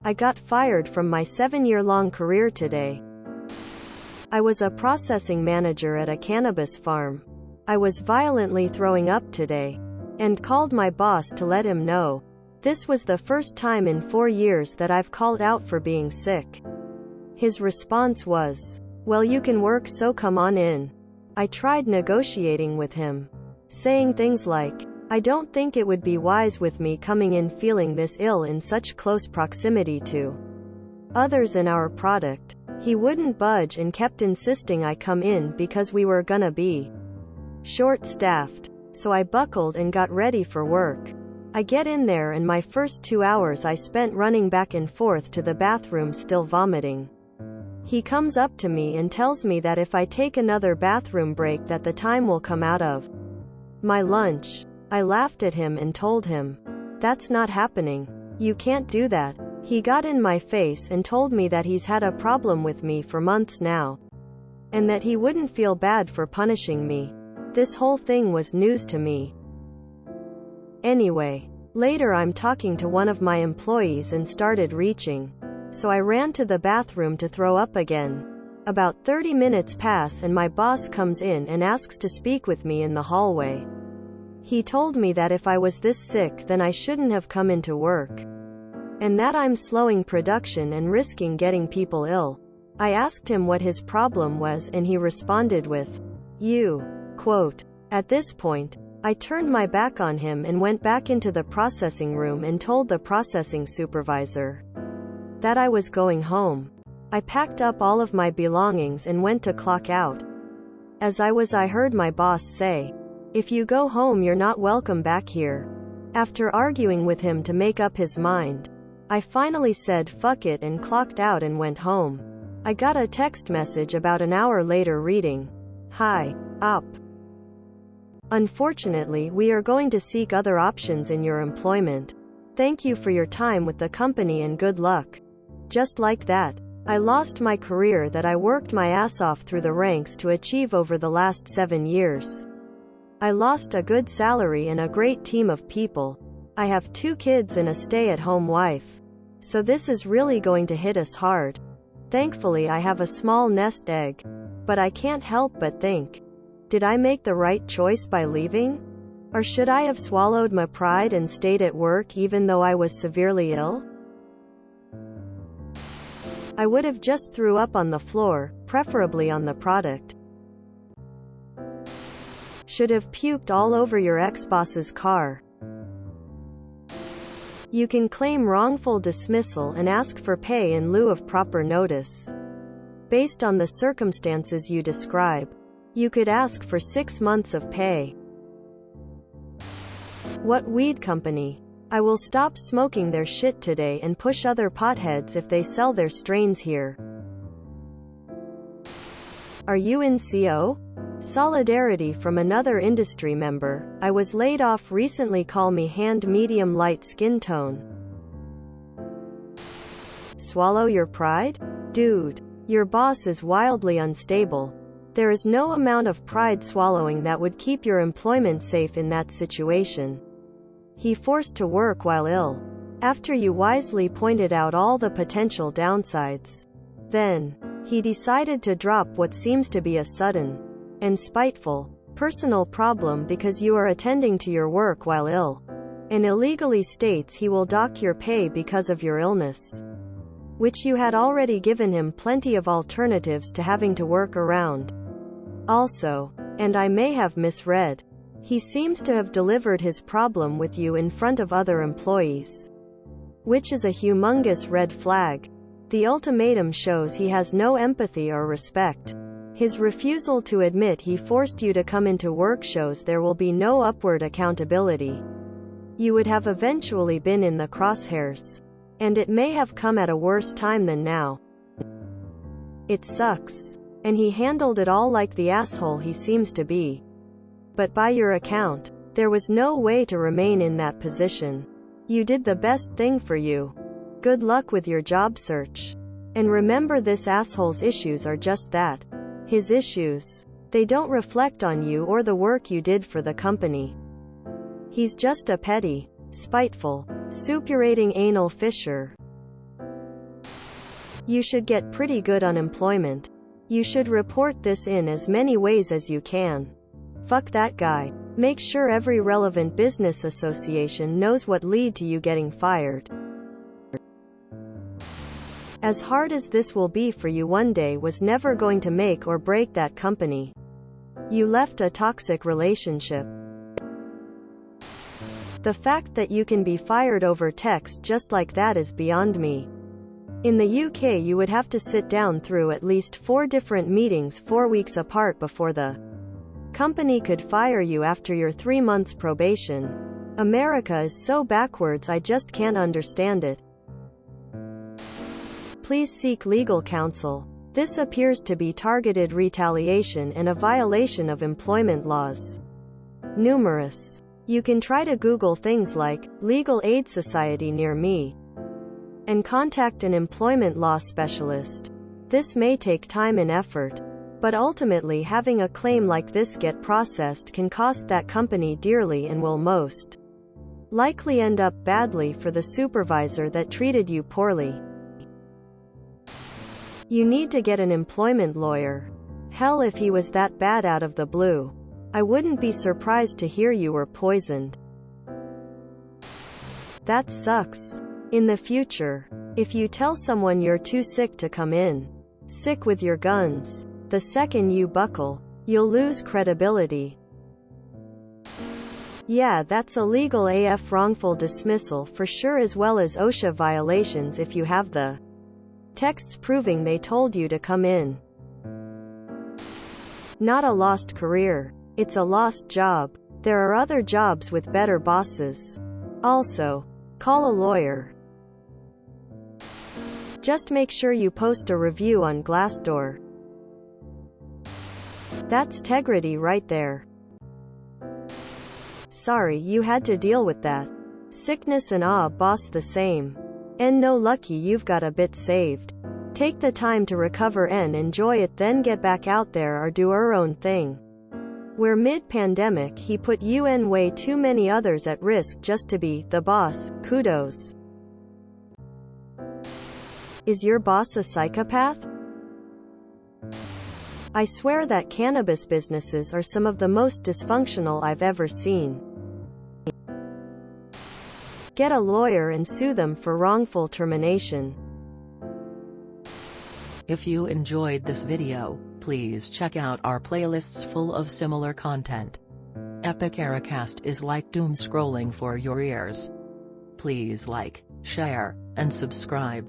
I got fired from my 7-year-long career today. I was a processing manager at a cannabis farm. I was violently throwing up today, and called my boss to let him know. This was the first time in 4 years that I've called out for being sick. His response was, "Well, you can work, so come on in." I tried negotiating with him, saying things like, "I don't think it would be wise with me coming in feeling this ill in such close proximity to others in our product." He wouldn't budge and kept insisting I come in because we were gonna be short-staffed. So I buckled and got ready for work. I get in there and my first 2 hours I spent running back and forth to the bathroom still vomiting. He comes up to me and tells me that if I take another bathroom break that the time will come out of my lunch. I laughed at him and told him, "That's not happening. You can't do that." He got in my face and told me that he's had a problem with me for months now, and that he wouldn't feel bad for punishing me. This whole thing was news to me. Anyway, later I'm talking to one of my employees and started reaching. So I ran to the bathroom to throw up again. About 30 minutes pass and my boss comes in and asks to speak with me in the hallway. He told me that if I was this sick then I shouldn't have come into work, and that I'm slowing production and risking getting people ill. I asked him what his problem was and he responded with, "You." Quote. At this point, I turned my back on him and went back into the processing room and told the processing supervisor that I was going home. I packed up all of my belongings and went to clock out. As I heard my boss say, "If you go home you're not welcome back here." After arguing with him to make up his mind, I finally said fuck it and clocked out and went home. I got a text message about an hour later reading, "Hi, Op. Unfortunately, we are going to seek other options in your employment. Thank you for your time with the company and good luck." Just like that, I lost my career that I worked my ass off through the ranks to achieve over the last 7 years. I lost a good salary and a great team of people. I have 2 kids and a stay-at-home wife. So this is really going to hit us hard. Thankfully I have a small nest egg. But I can't help but think, did I make the right choice by leaving? Or should I have swallowed my pride and stayed at work even though I was severely ill? I would have just threw up on the floor, preferably on the product. Should have puked all over your ex-boss's car. You can claim wrongful dismissal and ask for pay in lieu of proper notice. Based on the circumstances you describe, you could ask for 6 months of pay. What weed company? I will stop smoking their shit today and push other potheads if they sell their strains here. Are you in CO? Solidarity from another industry member. I was laid off recently. Call me hand medium light skin tone. Swallow your pride? Dude, your boss is wildly unstable. There is no amount of pride swallowing that would keep your employment safe in that situation. He forced to work while ill, after you wisely pointed out all the potential downsides. Then, he decided to drop what seems to be a sudden and spiteful personal problem because you are attending to your work while ill, and illegally states he will dock your pay because of your illness, which you had already given him plenty of alternatives to having to work around. Also, and I may have misread, he seems to have delivered his problem with you in front of other employees, which is a humongous red flag. The ultimatum shows he has no empathy or respect. His refusal to admit he forced you to come into work shows there will be no upward accountability. You would have eventually been in the crosshairs, and it may have come at a worse time than now. It sucks. And he handled it all like the asshole he seems to be. But by your account, there was no way to remain in that position. You did the best thing for you. Good luck with your job search. And remember, this asshole's issues are just that. His issues. They don't reflect on you or the work you did for the company. He's just a petty, spiteful, suppurating anal fisher. You should get pretty good unemployment. You should report this in as many ways as you can. Fuck that guy. Make sure every relevant business association knows what lead to you getting fired. As hard as this will be for you one day was never going to make or break that company. You left a toxic relationship. The fact that you can be fired over text just like that is beyond me. In the UK you would have to sit down through at least 4 different meetings 4 weeks apart before the company could fire you after your 3 months probation. America is so backwards, I just can't understand it. Please seek legal counsel. This appears to be targeted retaliation and a violation of employment laws. Numerous. You can try to Google things like Legal Aid Society near me and contact an employment law specialist. This may take time and effort, but ultimately having a claim like this get processed can cost that company dearly and will most likely end up badly for the supervisor that treated you poorly. You need to get an employment lawyer. Hell, if he was that bad out of the blue, I wouldn't be surprised to hear you were poisoned. That sucks. In the future, if you tell someone you're too sick to come in, sick with your guns, the second you buckle, you'll lose credibility. Yeah, that's illegal AF wrongful dismissal for sure, as well as OSHA violations if you have the texts proving they told you to come in. Not a lost career. It's a lost job. There are other jobs with better bosses. Also, call a lawyer. Just make sure you post a review on Glassdoor. That's integrity right there. Sorry you had to deal with that. Sickness and boss the same. And no lucky you've got a bit saved. Take the time to recover and enjoy it, then get back out there or do our own thing. Where mid-pandemic he put you and way too many others at risk just to be the boss. Kudos. Is your boss a psychopath? I swear that cannabis businesses are some of the most dysfunctional I've ever seen. Get a lawyer and sue them for wrongful termination. If you enjoyed this video, please check out our playlists full of similar content. Epic Ericast is like doom scrolling for your ears. Please like, share, and subscribe.